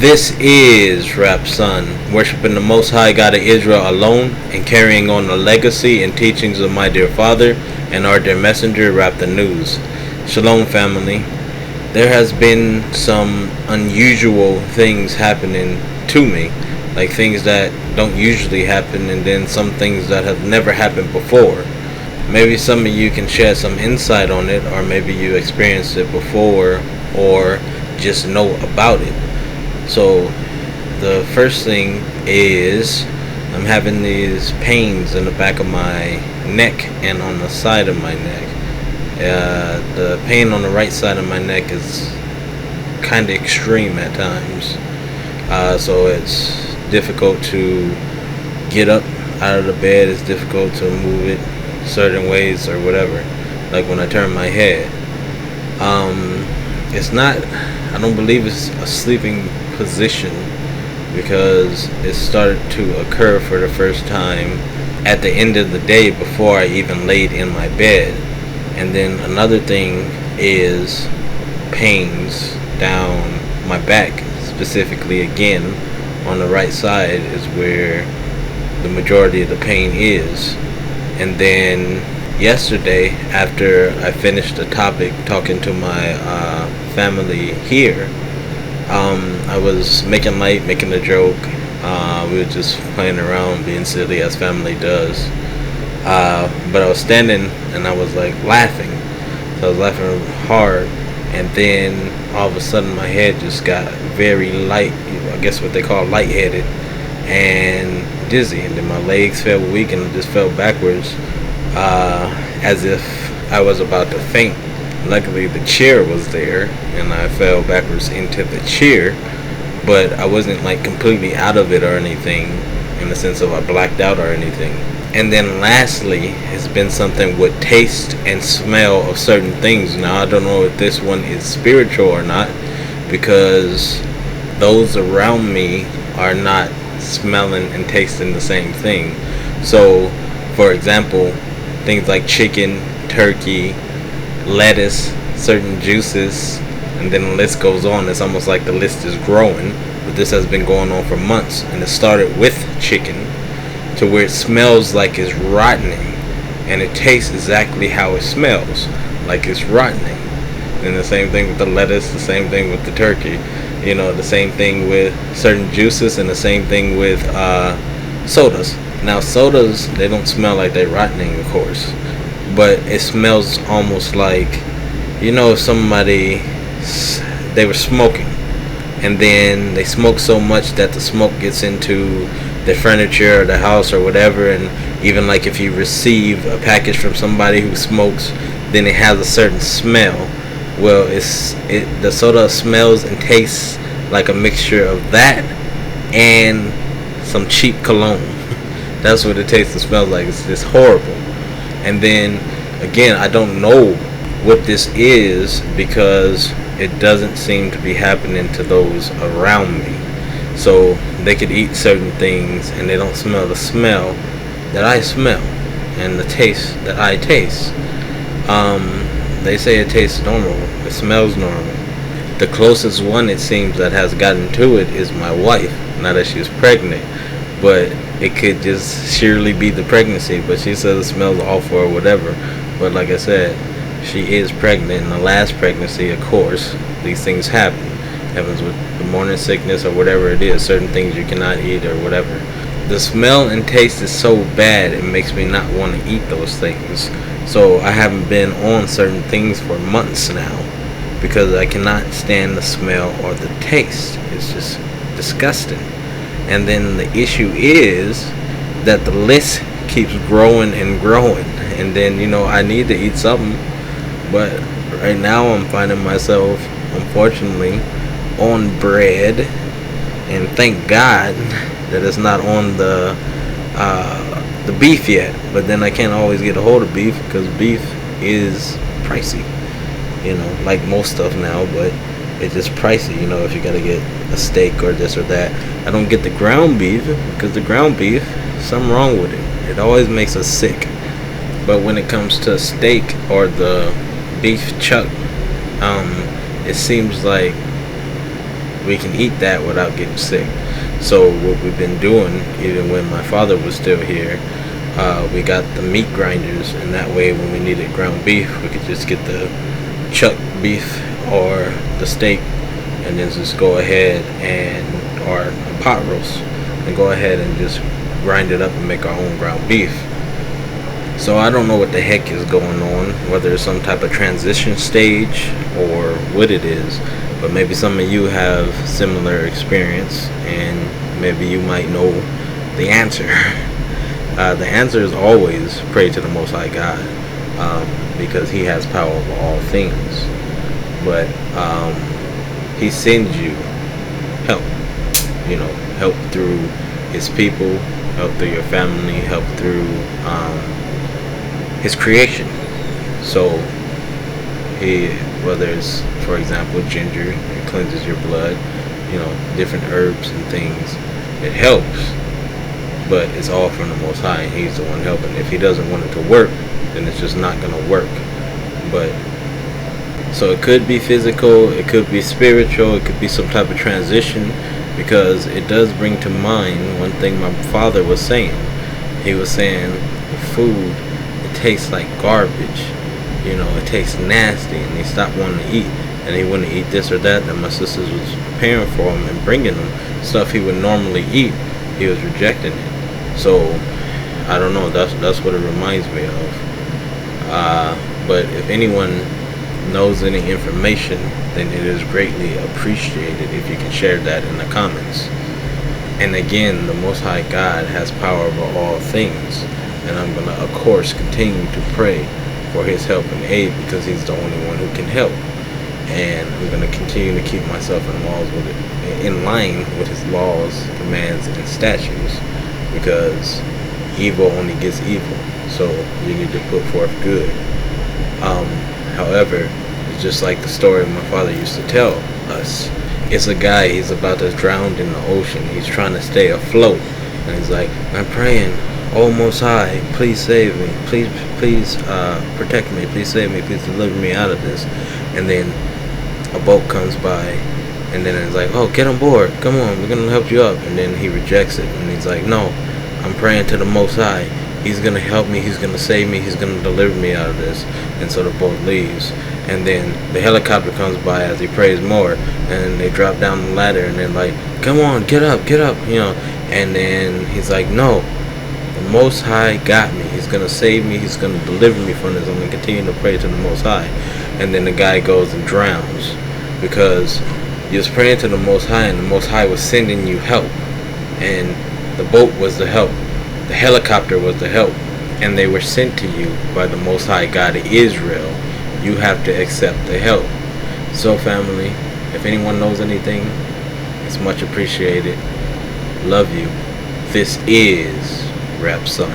This is Rap Son, worshiping the Most High God of Israel alone and carrying on the legacy and teachings of my dear father and our dear messenger, Rap the News. Shalom, family. There has been some unusual things happening to me, like things that don't usually happen, and then some things that have never happened before. Maybe some of you can share some insight on it, or maybe you experienced it before or just know about it. So the first thing is I'm having these pains in the back of my neck and on the side of my neck. The pain on the right side of my neck is kind of extreme at times. So it's difficult to get up out of the bed. It's difficult to move it certain ways or whatever. Like when I turn my head. I don't believe it's a sleeping position, because it started to occur for the first time at the end of the day before I even laid in my bed. And then another thing is pains down my back, specifically again on the right side is where the majority of the pain is. And then yesterday, after I finished the topic talking to my family here, I was making light, making a joke. We were just playing around, being silly as family does. But I was standing and I was like laughing. So I was laughing hard, and then all of a sudden my head just got very light, I guess what they call lightheaded, and dizzy. And then my legs felt weak and I just fell backwards, as if I was about to faint. Luckily the chair was there and I fell backwards into the chair, but I wasn't like completely out of it or anything, in the sense of I blacked out or anything. And then lastly, it's been something with taste and smell of certain things. Now I don't know if this one is spiritual or not, because those around me are not smelling and tasting the same thing. So for example, things like chicken, turkey, lettuce, certain juices, and then the list goes on. It's almost like the list is growing, but this has been going on for months. And it started with chicken, to where it smells like it's rottening, and it tastes exactly how it smells, like it's rottening. And the same thing with the lettuce, the same thing with the turkey, the same thing with certain juices, and the same thing with sodas. Now sodas, they don't smell like they're rottening, of course, but it smells almost like, if somebody, they were smoking, and then they smoke so much that the smoke gets into the furniture or the house or whatever. And even like if you receive a package from somebody who smokes, then it has a certain smell. Well, the soda smells and tastes like a mixture of that and some cheap cologne. That's what it tastes and smells like. It's just horrible. And then again, I don't know what this is, because it doesn't seem to be happening to those around me. So they could eat certain things and they don't smell the smell that I smell and the taste that I taste. They say it tastes normal, it smells normal. The closest one, it seems, that has gotten to it is my wife, now that she's pregnant. But it could just surely be the pregnancy, but she says it smells awful or whatever. But like I said, she is pregnant. In the last pregnancy, of course, these things happen. Happens with the morning sickness or whatever it is, certain things you cannot eat or whatever. The smell and taste is so bad, it makes me not want to eat those things. So I haven't been on certain things for months now, because I cannot stand the smell or the taste. It's just disgusting. And then the issue is that the list keeps growing and growing, and then I need to eat something, but right now I'm finding myself, unfortunately, on bread, and thank God that it's not on the beef yet. But then I can't always get a hold of beef, because beef is pricey, like most stuff now, but it's just pricey, if you gotta get a steak or this or that. I don't get the ground beef, because the ground beef, something wrong with it. It always makes us sick. But when it comes to steak or the beef chuck, it seems like we can eat that without getting sick. So what we've been doing, even when my father was still here, we got the meat grinders, and that way when we needed ground beef, we could just get the chuck beef or the steak, and then just go ahead and, or a pot roast, and go ahead and just grind it up and make our own ground beef. So I don't know what the heck is going on, whether it's some type of transition stage or what it is, but maybe some of you have similar experience, and maybe you might know the answer. The answer is always pray to the Most High God, because He has power over all things. But He sends you help, help through His people, help through your family, help through His creation. So whether it's, for example, ginger, it cleanses your blood, different herbs and things, it helps, but it's all from the Most High, and He's the one helping. If He doesn't want it to work, then it's just not going to work. But so it could be physical, it could be spiritual, it could be some type of transition, because it does bring to mind one thing my father was saying. He was saying the food, it tastes like garbage, it tastes nasty, and he stopped wanting to eat, and he wouldn't eat this or that my sisters was preparing for him and bringing him stuff he would normally eat. He was rejecting it. So I don't know, that's what it reminds me of. But if anyone knows any information, then it is greatly appreciated if you can share that in the comments. And again, the Most High God has power over all things, and I'm going to, of course, continue to pray for His help and aid, because He's the only one who can help. And I'm going to continue to keep myself in line with His laws, commands, and statutes, because evil only gets evil. So you need to put forth good. However, it's just like the story my father used to tell us. It's a guy, he's about to drown in the ocean. He's trying to stay afloat, and he's like, I'm praying, oh Most High, please save me, please protect me, please save me, please deliver me out of this. And then a boat comes by, and then it's like, oh, get on board, come on, we're gonna help you up. And then he rejects it, and he's like, no, I'm praying to the Most High, He's gonna help me, He's gonna save me, He's gonna deliver me out of this. And so the boat leaves, and then the helicopter comes by as he prays more, and they drop down the ladder, and then like, come on, get up, and then he's like, no, the Most High got me, He's gonna save me, He's gonna deliver me from this, I'm gonna continue to pray to the Most High. And then the guy goes and drowns, because you was praying to the Most High, and the Most High was sending you help, and the boat was the help, the helicopter was the help, and they were sent to you by the Most High God of Israel. You have to accept the help. So family, if anyone knows anything, it's much appreciated. Love you. This is Rap Son.